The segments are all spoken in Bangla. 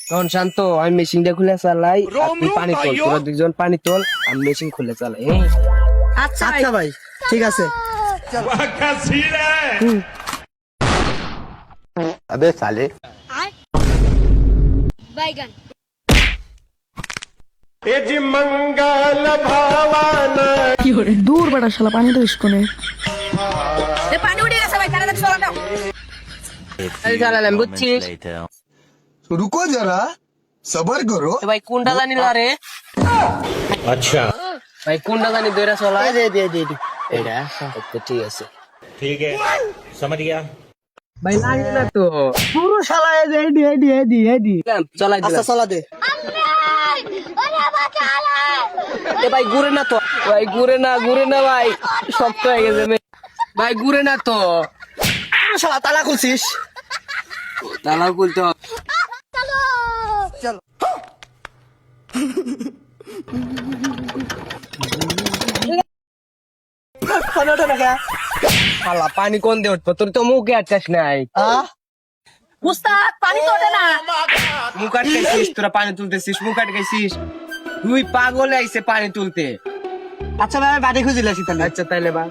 তখন শান্ত আমি মেশিনটা খুলে চালাই আর তুই পানি তোল, তোরা দুজন পানি তোল, আমি মেশিন খুলে চালাই। আচ্ছা ভাই ঠিক আছে। अबे साले बैगन দূর বেটা শালা পানি তো ইস্কনে এ পানি উঠে গেছে ভাই তাড়াতাড়ি সরা দাও আমি চালালাম, বুঝছিস? रुको जरा सबर करो। এ ভাই কোনটা জানি না রে? আচ্ছা ভাই কোনটা জানি দইরা চলাই? এটা আচ্ছা ঠিক আছে, ठीक है समझ गया। ভাই লাগে না তো। পুরো শালা এডি চলাই আচ্ছা দিলাম। চলা দে। এ ভাই ঘুরে না তো, ভাই ঘুরে না ভাই, শক্ত হয়ে গেছে ভাই, ঘুরে না তো। পুরো শালা তালা খুলছিস। তালাও খুলতে হবে। চল ফোনটা দেখা শালা পানি কোন দিয়ে উঠবো? তোর তো মুখে আটকাস নাই। উস্তাদ পানি তো ওঠে না মুখ আটকাইছিস, তোরা পানি তুলতেছিস, মুখ আটকাইছিস। তুই পাগল আইছে পানি তুলতে। আচ্ছা ভাই বাড়ি খুঁজিলে শীতালে। আচ্ছা তাইলে বা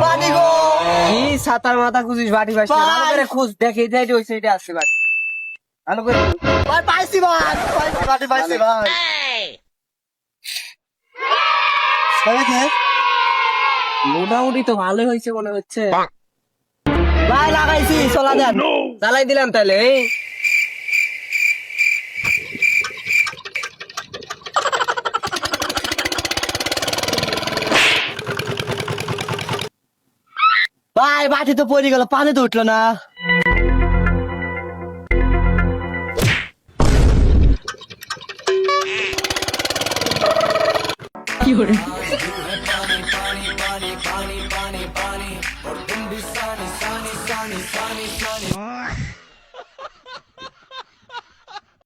পানি গো কি ছাতার মাথা খুঁজিস, বাটি পাইছিস না? ভালো করে খুঁজ, দেখে যাই ওই সাইডে আছে বাটি। ভালো করে ভাই পাইছি ভাই বাড়ি পাইছি ভাই। দেখে মোটামুটি তো ভালোই হয়েছে মনে হচ্ছে। ভাই লাগাইছি চলা দেন। চালাই দিলাম তাহলে। ভাই বাটি তো পড়ে গেল, পানি তো উঠলো না। কি করে